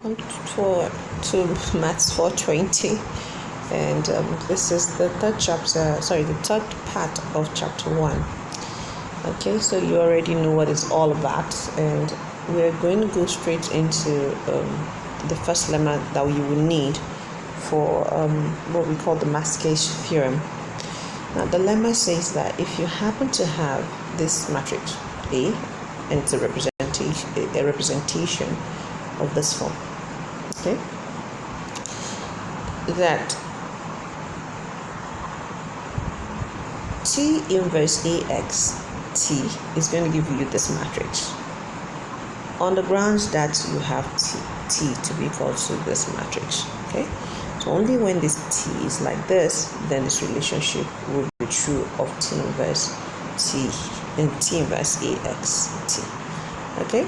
to Maths 420, and this is the third part of chapter 1. Okay, so you already know what it's all about, and we're going to go straight into the first lemma that you will need for what we call the Maschke theorem. Now, the lemma says that if you happen to have this matrix A, and it's a representation of this form, okay, that T inverse AX T is going to give you this matrix on the grounds that you have T to be equal to this matrix. Okay, so only when this T is like this, then this relationship will be true of T inverse T and T inverse AX T. Okay.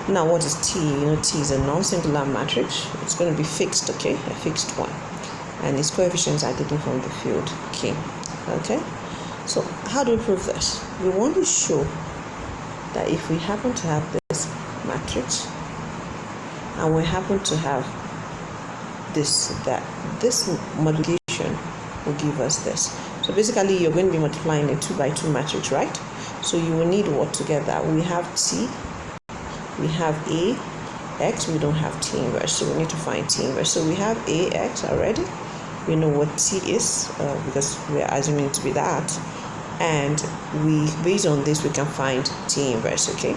Now, what is T? You know, T is a non-singular matrix. It's going to be fixed, okay, a fixed one, and its coefficients are taken from the field K. Okay, so how do we prove this? We want to show that if we happen to have this matrix and we happen to have this multiplication will give us this. So basically, you're going to be multiplying a 2 by 2 matrix, right? So you will need what together? We have T, we have AX, we don't have T inverse, so we need to find T inverse. So we have AX already. We know what T is because we're assuming it to be that, and based on this we can find T inverse. Okay,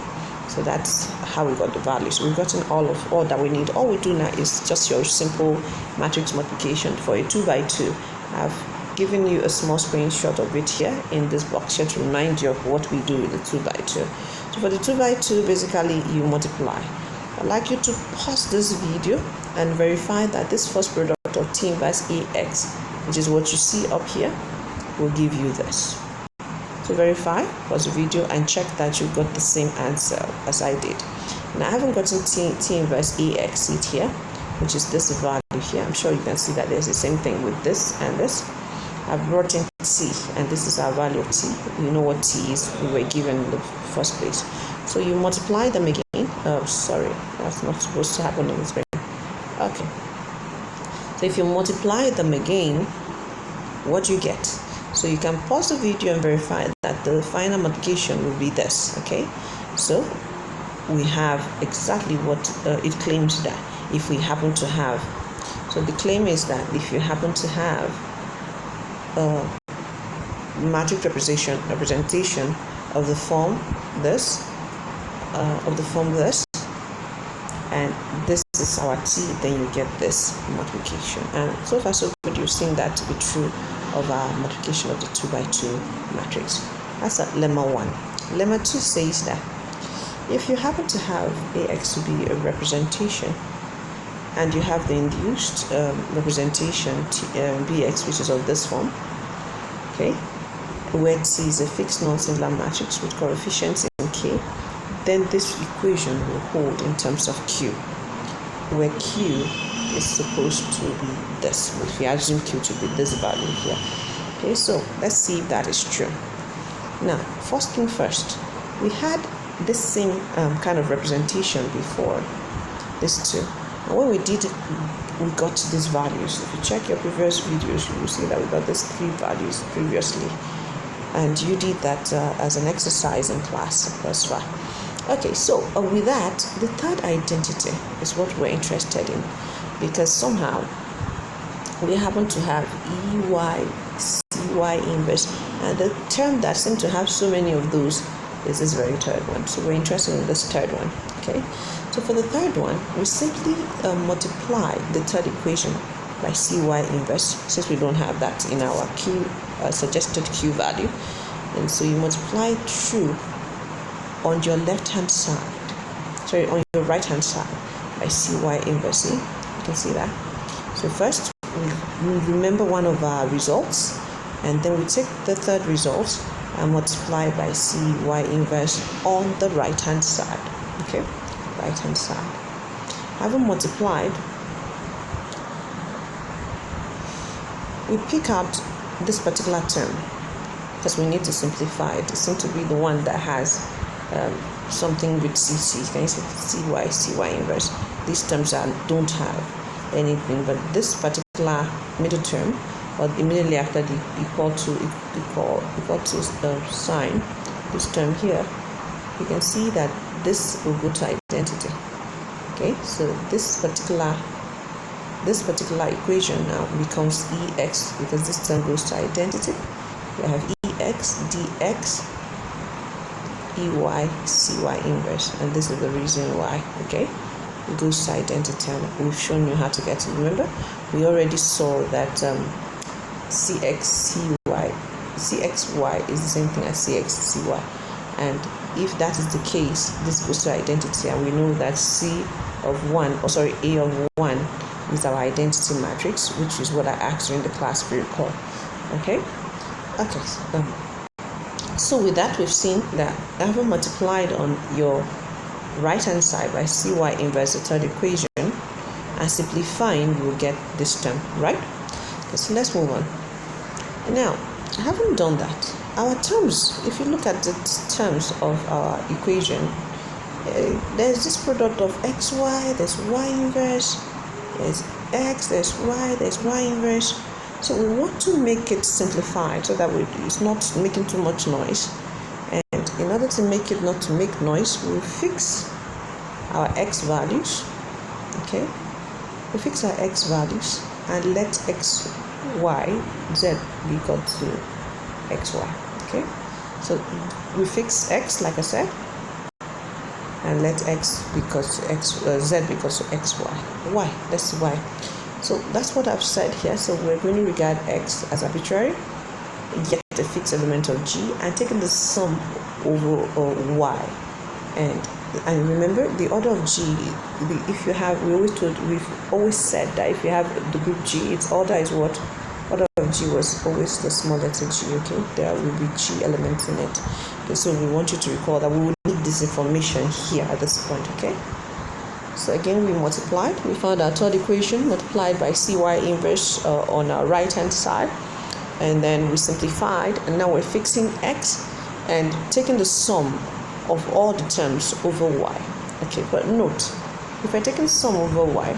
so that's how we got the value. So we've gotten all that we need. All we do now is just your simple matrix multiplication for a 2 by 2. I've given you a small screenshot of it here in this box here to remind you of what we do with the 2 by 2. So for the 2 by 2, basically you multiply. I'd like you to pause this video and verify that this first product of T inverse AX, which is what you see up here, will give you this. So verify, pause the video, and check that you got the same answer as I did. Now I haven't gotten T inverse AX seat here, which is this value here. I'm sure you can see that there's the same thing with this and this. I've brought in T, and this is our value of T. We know what T is, we were given in the first place. So you multiply them again. Sorry, that's not supposed to happen on the screen. Okay. So if you multiply them again, what do you get? So you can pause the video and verify that the final multiplication will be this. Okay. So we have exactly what it claims that if we happen to have. So the claim is that if you happen to have matrix representation of the form this, and this is our T, then you get this multiplication. And so far so good, you've seen that to be true of our multiplication of the 2 by 2 matrix. That's at lemma 1. Lemma 2 says that if you happen to have AX to be a representation, and you have the induced representation BX, which is of this form, okay, where T is a fixed non-singular matrix with coefficients in K, then this equation will hold in terms of Q, where Q is supposed to be this. If we assume Q to be this value here, okay, so let's see if that is true. Now, first thing first, we had this same kind of representation before, this too. And when we did it, we got these values. If you check your previous videos, you will see that we got these 3 values previously, and you did that as an exercise in class thus far. Okay, so with that, the third identity is what we're interested in, because somehow we happen to have EY, CY inverse, and the term that seems to have so many of those is this very third one. So we're interested in this third one. Okay, so for the third one, we simply multiply the third equation by CY inverse, since we don't have that in our Q suggested Q value, and so you multiply through on your left hand side, on your right hand side by CY inverse. You can see that. So first we remember one of our results, and then we take the third result and multiply by CY inverse on the right hand side. Okay, right hand side. Having multiplied, we pick out this particular term because we need to simplify it. It seems to be the one that has something with CC. Can you see CY inverse? These terms don't have anything, but this particular middle term, or immediately after the equal to sign, this term here, you can see that this will go to identity. Okay, so this particular equation now becomes EX because this term goes to identity. We have EX dx EY CY inverse, and this is the reason why. Okay, it goes to identity, and we've shown you how to get it. Remember, we already saw that CXY is the same thing as CXCY, and if that is the case, this goes to identity, and we know that A of 1 is our identity matrix, which is what I asked you in the class, if you recall. Okay. So with that, we've seen that having multiplied on your right hand side by CY inverse, the third equation, and simplifying, you will get this term, right? Okay, so let's move on. Now, having done that, our terms, if you look at the terms of our equation, there's this product of xy, there's y inverse, there's x, there's y inverse. So we want to make it simplified so that it's not making too much noise. And in order to make it not to make noise, we'll fix our x values. Okay, we fix our x values and let x, y, z be equal to xy. Okay, so we fix x, like I said, and let x because z because of xy. Y, that's y. So that's what I've said here. So we're going to regard x as arbitrary, get a fixed element of g, and taking the sum over y. And remember, the order of g, we've always said that if you have the group g, its order is what? Order of g was always the small letter g. Okay, there will be g elements in it. Okay, so we want you to recall that we will need this information here at this point. Okay, so again, we multiplied. We found our third equation, multiplied by CY inverse on our right hand side, and then we simplified, and now we're fixing x and taking the sum of all the terms over y. Okay, but note, if we're taking sum over y,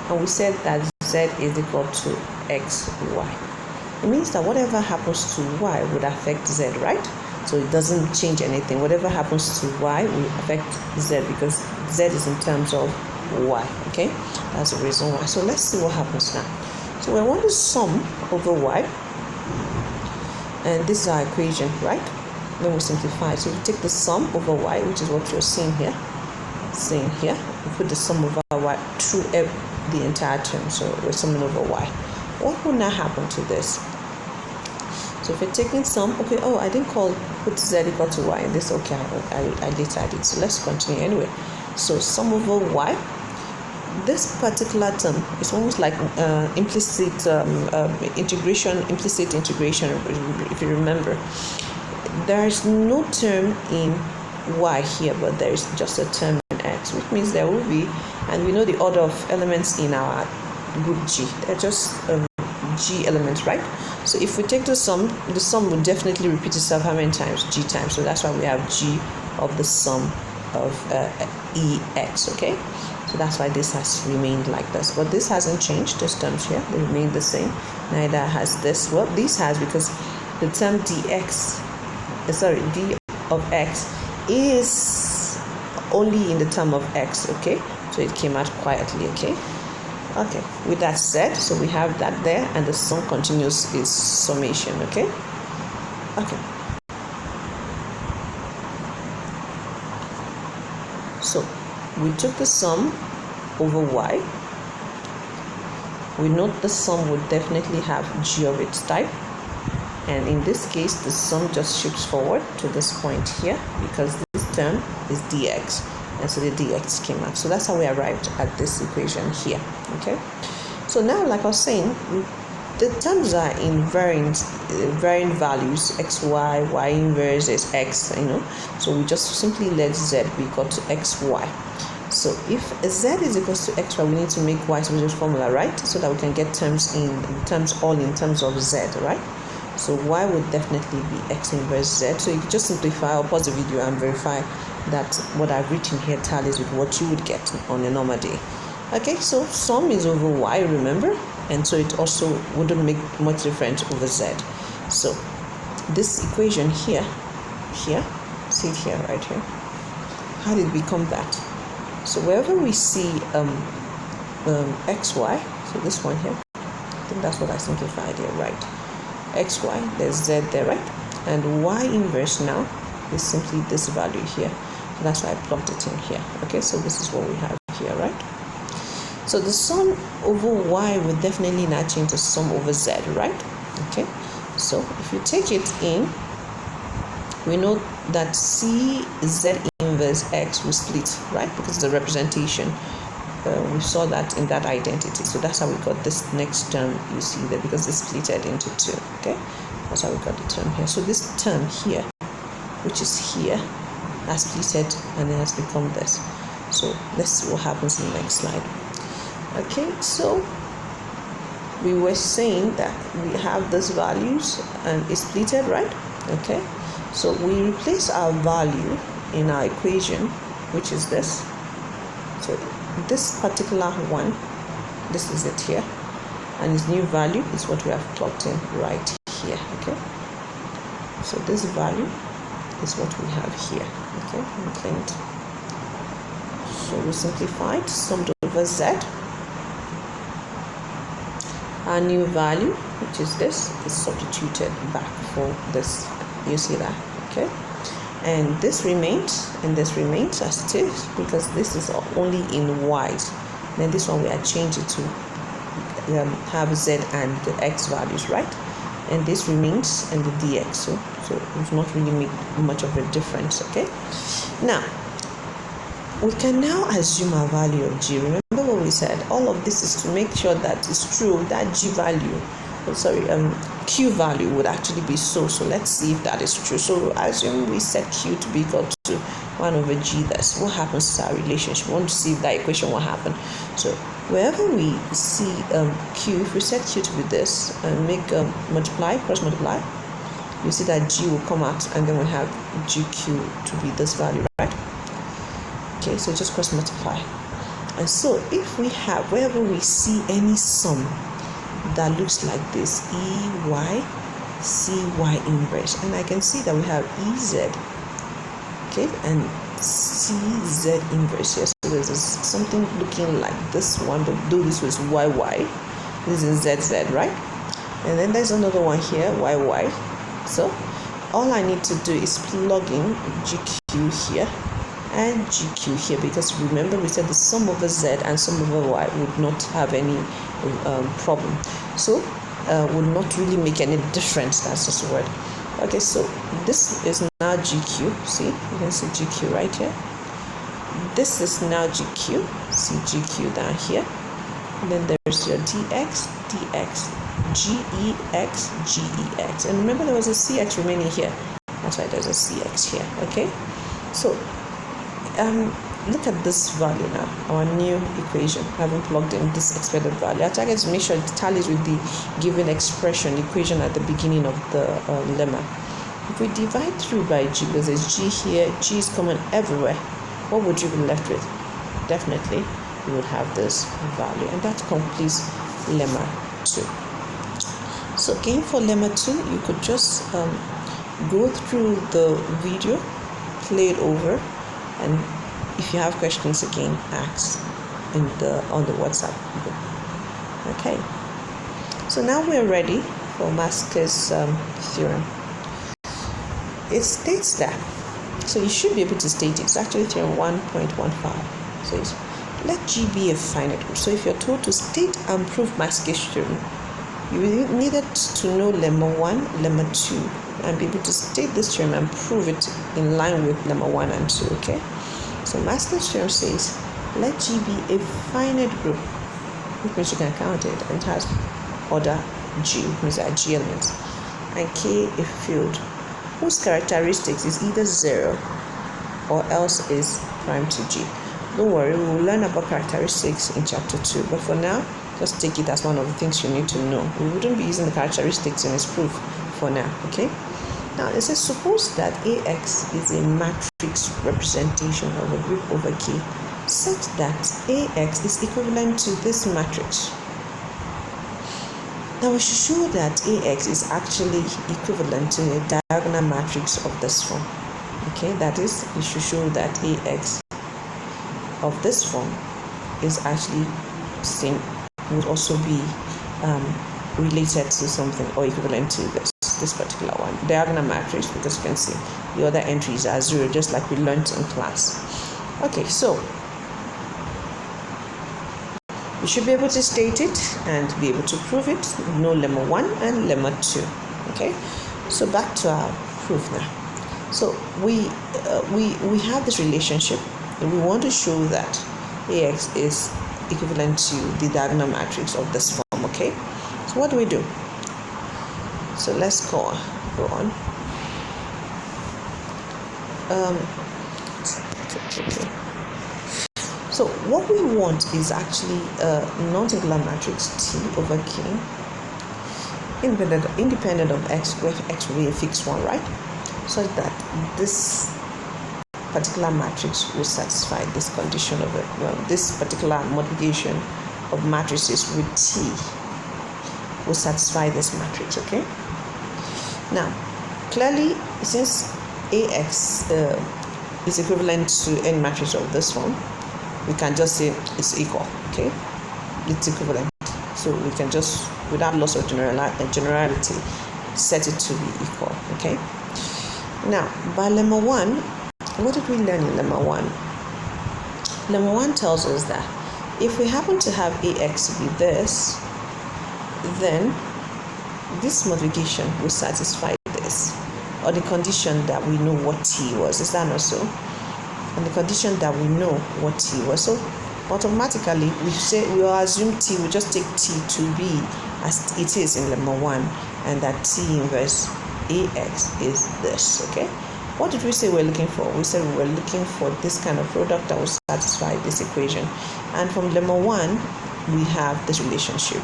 and we said that z is equal to xy, it means that whatever happens to y would affect z, right? So it doesn't change anything. Whatever happens to y will affect z because z is in terms of y. Okay, that's the reason why. So let's see what happens now. So we want to sum over y, and this is our equation, right? Then we simplify. So we take the sum over y, which is what you're seeing here. We put the sum over y through the entire term. So we're summing over y. What will now happen to this? So if we're taking sum, okay, I didn't put z equal to y in this. Okay, I later did. So let's continue anyway. So sum over y. This particular term is almost like implicit integration. If you remember, there is no term in y here, but there is just a term in x, which means there will be, and we know the order of elements in our group G. They're just G elements, right? So if we take the sum will definitely repeat itself how many times? G times. So that's why we have G of the sum of EX, okay? So that's why this has remained like this. But this hasn't changed, these terms here, they remain the same. Neither has this. Well, this has, because the term d of x is only in the term of x, okay? So it came out quietly, okay? Okay, with that said, so we have that there, and the sum continues its summation, okay? Okay. So we took the sum over y. We note the sum would definitely have g of its type, and in this case the sum just shifts forward to this point here because this term is dx, and so the dx came out. So that's how we arrived at this equation here, okay? So now, like I was saying, the terms are in varying values, xy, y inverse is x, so we just simply let z be equal to xy. So if z is equal to xy, we need to make y to this formula, right? So that we can get terms all in terms of z, right? So y would definitely be x inverse z. So you can just simplify or pause the video and verify that what I've written here tallies with what you would get on a normal day. Okay, so sum is over y, remember, and so it also wouldn't make much difference over z. So this equation here, see it here, right here. How did it become that? So wherever we see xy, so this one here, I think that's what I simplified here, right? Xy, there's z there, right? And y inverse now is simply this value here. So that's why I plugged it in here. Okay, so this is what we have here, right? So the sum over y will definitely not change the sum over z, right? Okay, so if you take it in, we know that c z inverse x will split, right? Because the representation, we saw that in that identity. So that's how we got this next term you see there, because it's splitted into two. Okay, that's how we got the term here. So this term here, which is here, has splitted and it has become this. So let's see what happens in the next slide. Okay, so we were saying that we have these values and it's splitted, right? Okay, so we replace our value in our equation, which is this. So this particular one, this is it here, and its new value is what we have plugged in right here. Okay, so this value is what we have here. Okay, and so we simplified, summed over z. Our new value, which is this, is substituted back for this. You see that? Okay, and this remains, as it is, because this is only in y's. Then this one we are changing to have z and the x values, right? And this remains and the dx. So it's not really make much of a difference. Okay, now we can now assume our value of g. Remember what we said? All of this is to make sure that it's true that g value, q value would actually be so. So let's see if that is true. So assume we set q to be equal to 1 over g. That's what happens to our relationship. We want to see if that equation will happen. So wherever we see q, if we set q to be this and make cross multiply, you see that g will come out, and then we have gq to be this value, right? Okay, so just cross multiply. And so if we have, wherever we see any sum that looks like this, ey cy inverse, and I can see that we have ez, okay, and cz inverse here. So there's something looking like this one, but though this was yy, this is zz, right? And then there's another one here, yy. So all I need to do is plug in gq here and gq here, because remember we said the sum over z and sum over y would not have any problem. So would not really make any difference. That's just a word. Okay, so this is now gq. See, you can see gq right here. This is now gq. See gq down here. And then there's your dx, gex. And remember there was a cx remaining here. That's why there's a cx here. Okay, so look at this value now, our new equation, having plugged in this expected value. Our target is to make sure it tallies with the given expression, equation at the beginning of the lemma. If we divide through by g, because there's g here, g is common everywhere, what would you be left with? Definitely, you would have this value, and that completes lemma 2. So again, for lemma 2, you could just go through the video, play it over, and if you have questions, again, ask on the WhatsApp group. Okay, so now we're ready for Maschke's theorem. It states that, so you should be able to state it. It's actually theorem 1.15. So it's, let G be a finite group. So if you're told to state and prove Maschke's theorem, you needed to know lemma 1, lemma 2, and be able to state this theorem and prove it in line with lemma 1 and 2. Okay, so Maschke's theorem says let G be a finite group, which means you can count it, and it has order G, which means there are G elements, and K a field whose characteristics is either 0 or else is prime to G. Don't worry, we will learn about characteristics in chapter 2, but for now, just take it as one of the things you need to know. We wouldn't be using the characteristics in its proof for now, okay? Now it says suppose that AX is a matrix representation of a group over K such that AX is equivalent to this matrix. Now we should show that AX is actually equivalent to a diagonal matrix of this form. Okay, that is, we should show that AX of this form is actually same, would also be related to something or equivalent to this particular one, diagonal matrix, because you can see the other entries are 0, just like we learned in class. Okay, so we should be able to state it and be able to prove it. Know lemma 1 and lemma 2. Okay, so back to our proof now. So we have this relationship, and we want to show that AX is equivalent to the diagonal matrix of this form. Okay, so what do? So let's go on. So what we want is actually a non-singular matrix T over K, independent of X, where X will be a fixed one, right? Such that this particular matrix will satisfy this condition of it. This particular multiplication of matrices with T will satisfy this matrix, okay? Now, clearly, since AX is equivalent to any matrix of this form, we can just say it's equal, okay? It's equivalent. So we can just, without loss of generality, set it to be equal, okay? Now, by lemma 1, what did we learn in lemma 1? Lemma 1 tells us that if we happen to have AX to be this, then this multiplication will satisfy this, or the condition that we know what T was. Is that not so? And the condition that we know what T was. So automatically we will assume T, we just take T to be as it is in lemma 1, and that T inverse AX is this, okay? What did we say we're looking for? We said we were looking for this kind of product that will satisfy this equation. And from lemma 1, we have this relationship.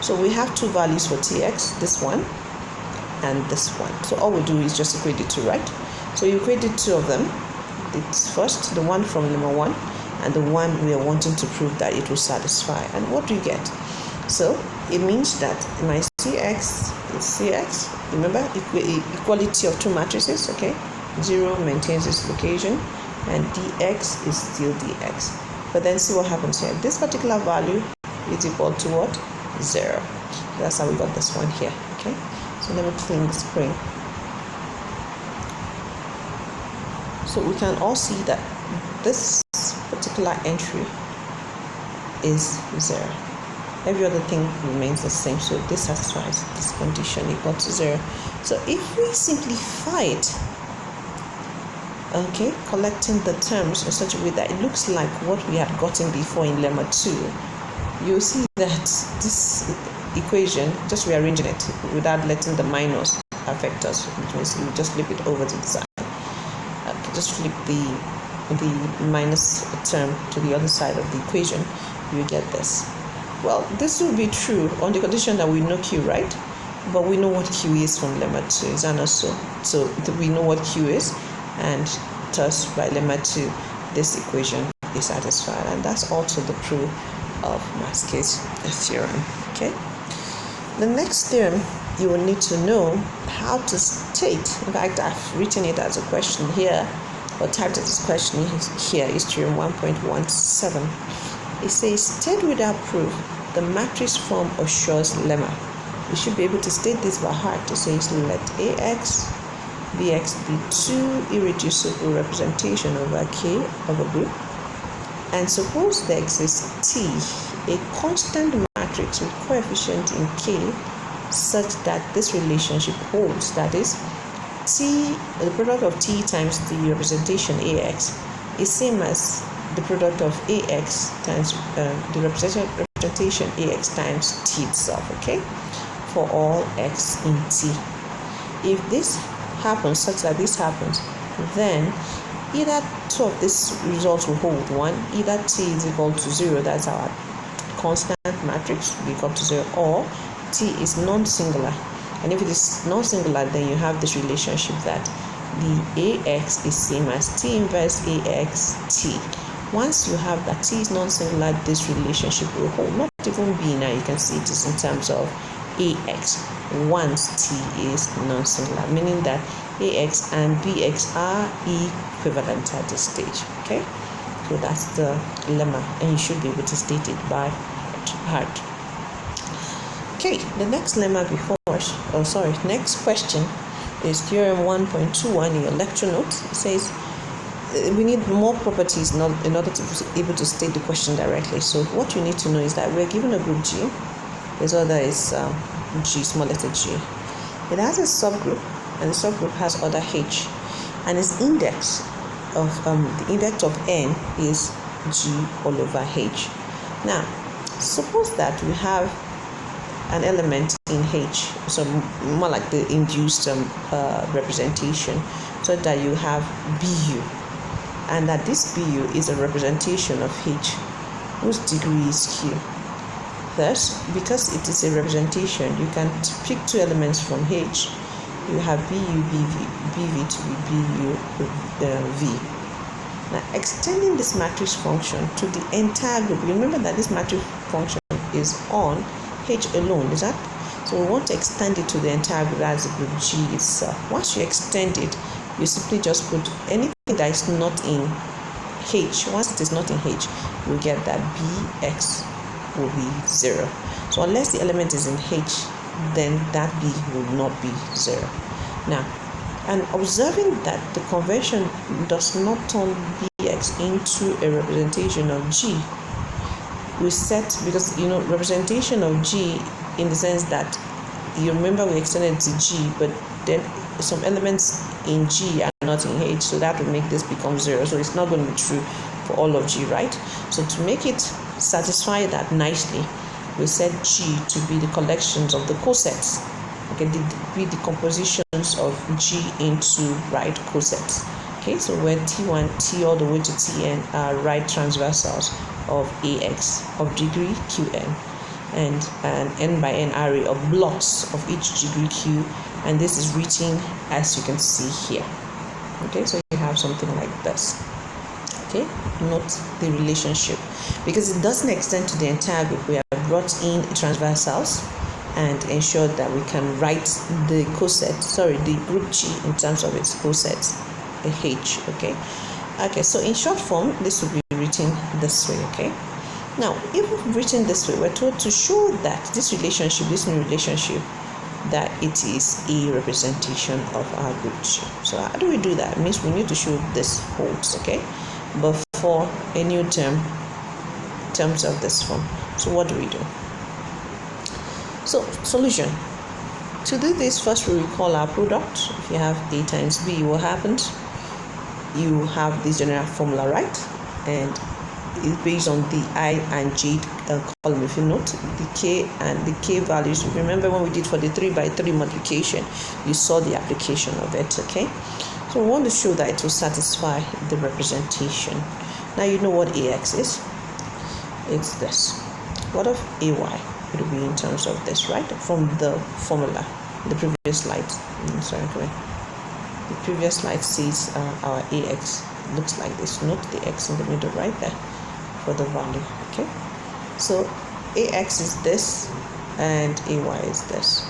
So we have two values for Tx, this one and this one. So all we do is just equate the two, right? So you equate the two of them. It's first the one from lemma 1 and the one we are wanting to prove that it will satisfy. And what do you get? So it means that my Cx is Cx. Remember, equality of two matrices, okay? 0 maintains its location, and dx is still dx. But then see what happens here. This particular value is equal to what? 0. That's how we got this one here, okay? So let me clean the screen. So we can all see that this particular entry is 0. Every other thing remains the same, so this satisfies this condition equal to 0. So if we simplify it, okay, collecting the terms in such a way that it looks like what we had gotten before in lemma 2, you'll see that this equation, just rearranging it without letting the minus affect us, which means you just flip it over to the side. Okay, just flip the minus term to the other side of the equation, you get this. Well, this will be true on the condition that we know Q, right? But we know what Q is from lemma 2, is that not so? So we know what Q is, and thus by lemma 2, this equation is satisfied. And that's also the proof of Maschke's theorem, okay? The next theorem, you will need to know how to state. In fact, I've written it as a question here, or typed it as a question here, is Theorem 1.17. It says, state without proof the matrix form of Schur's lemma. We should be able to state this by heart. It says, let AX, BX be two irreducible representation over K of a group. And suppose there exists T, a constant matrix with coefficient in K, such that this relationship holds. That is, T, the product of T times the representation AX is same as the product of AX times the representation AX times T itself, okay, for all X in T. If this happens, such that this happens, then either two of these results will hold. One, either T is equal to 0, that's our constant matrix will be equal to 0, or T is non-singular, And if it is non-singular, then you have this relationship that the AX is same as T inverse AX T. Once you have that T is non-singular, this relationship will hold. Not even B now, you can see it is in terms of AX once T is non-singular, meaning that AX and BX are equivalent at this stage. Okay, so that's the lemma, and you should be able to state it by heart. Okay, the next lemma before us, next question is theorem 1.21 in your lecture notes. It says we need more properties in order to be able to state the question directly. So what you need to know is that we're given a group G. This other is G, small letter G. It has a subgroup, and the subgroup has other H, and its index of the index of N is G all over H. Now, suppose that we have an element in H, so more like the induced representation, so that you have BU, and that this BU is a representation of H whose degree is Q. Thus, because it is a representation, you can pick two elements from H. You have BU, BV to be BU, V. Now, extending this matrix function to the entire group, you remember that this matrix function is on H alone, is that? So we want to extend it to the entire group as the group G itself. Once you extend it, you simply just put anything that is not in H. Once it is not in H, we get that BX will be 0. So unless the element is in H, then that B will not be 0. Now, and observing that the convention does not turn BX into a representation of G, we set, because representation of G in the sense that you remember we extended to G, but then some elements in G are not in H, so that will make this become 0. So it's not going to be true for all of G, right? So to make it satisfy that nicely, we set G to be the collections of the cosets. Okay, be the compositions of G into right cosets. Okay, so where T1, T all the way to Tn are right transversals of AX of degree Qn, and an n by n array of blocks of each degree Q, and this is written as you can see here. Okay, so you have something like this. Okay, note the relationship, because it doesn't extend to the entire group. We have brought in transversals and ensured that we can write the the group G in terms of its cosets, a H. Okay, so in short form, this will be written this way. Okay, now if we've written this way, we're told to show that this new relationship, that it is a representation of our group G. So how do we do that? It means we need to show this holds, okay? But for a new terms of this form. So what do we do? So solution. To do this, first we recall our product. If you have A times B, what happens? You have this general formula, right? And it's based on the I and J column. If you note the K and the K values, if you remember when we did for the 3 by 3 multiplication, you saw the application of it. Okay, so we want to show that it will satisfy the representation. Now you know what AX is. It's this. What of AY? It will be in terms of this, right? From the formula, the previous slide. The previous slide says our AX looks like this. Note the X in the middle right there for the value. Okay, so AX is this and AY is this.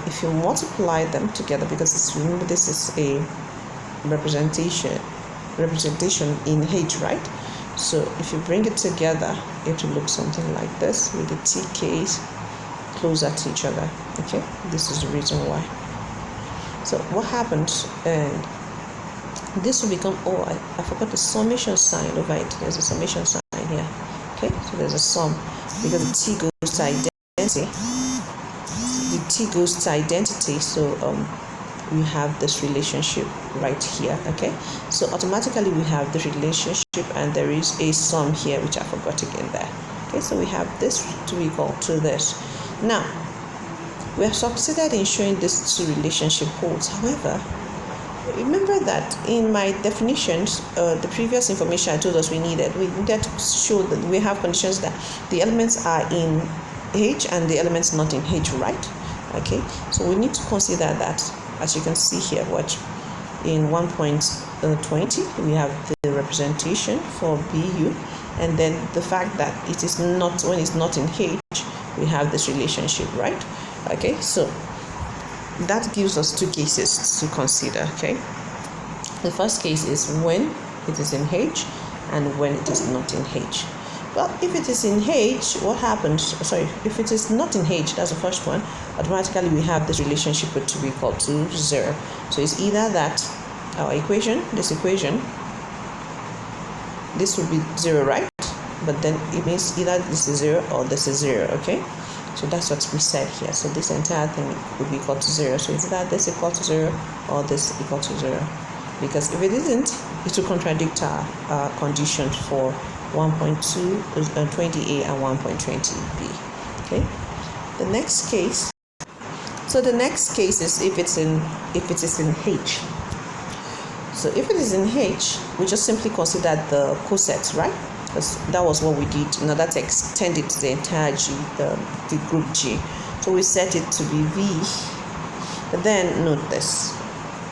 If you multiply them together, because remember this is a representation in H, right? So if you bring it together, it will look something like this with the TKs closer to each other. Okay, this is the reason why. So what happens, and this will become, I forgot the summation sign over it. There's a summation sign here. Okay, so there's a sum, because the T goes to identity. The T goes to identity, so we have this relationship right here. Okay, so automatically we have the relationship, and there is a sum here which I forgot again there. Okay, so we have this to be equal to this. Now we have succeeded in showing this two relationship holds. However, remember that in my definitions, the previous information I told us we needed to show that we have conditions that the elements are in H and the elements not in H, right? Okay, so we need to consider that, as you can see here, watch, in 1.20 we have the representation for BU, and then the fact that it is not, when it's not in H, we have this relationship, right? Okay, so that gives us two cases to consider. Okay, the first case is when it is in H and when it is not in H. Well, if it is in H, what happens? Sorry, if it is not in H, that's the first one, automatically we have this relationship to be equal to 0. So it's either that our equation, this will be 0, right? But then it means either this is 0 or this is 0, okay? So that's what we said here. So this entire thing would be equal to 0. So it's either this equal to 0 or this equal to 0. Because if it isn't, it will contradict our condition for 1.20a and 1.20b. Okay. The next case. So the next case is if it is in H. So if it is in H, we just simply consider the cosets, right? Because that was what we did in order to extend it to the entire G, the group G. So we set it to be V. But then note this.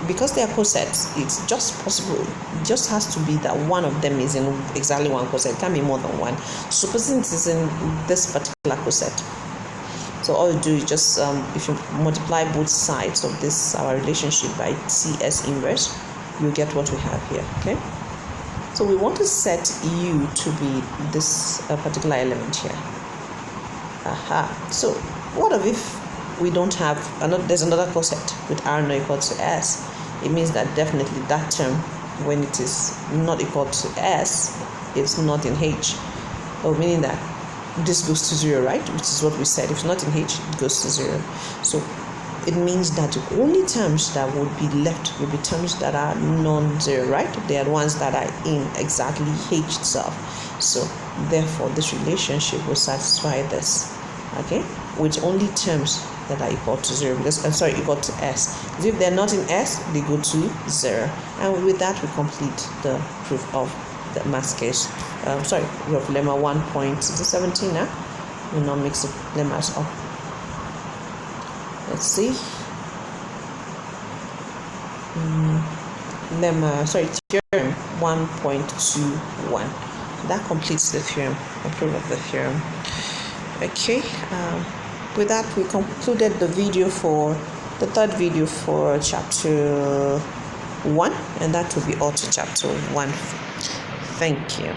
Because they are cosets, it's just possible, it just has to be that one of them is in exactly one coset. It can't be more than one. Supposing it is in this particular coset, so all you do is just if you multiply both sides of this our relationship by CS inverse, you get what we have here. Okay, so we want to set U to be this particular element here. So what if we don't have there's another coset with R not equal to S? It means that definitely that term, when it is not equal to S, it's not in H. Meaning that this goes to 0, right? Which is what we said. If it's not in H, it goes to 0. So it means that the only terms that would be left will be terms that are non-zero, right? They are the ones that are in exactly H itself. So therefore, this relationship will satisfy this, okay, with only terms that are equal to 0, because equal to S. Because if they're not in S, they go to 0. And with that, we complete the proof of the Maschke's we have Lemma 1.17 now. We'll not mix the lemmas up. Let's see. Theorem 1.21. That completes the theorem, the proof of the theorem. Okay. With that, we concluded the video for the third video for chapter 1, and that will be all to chapter 1. Thank you.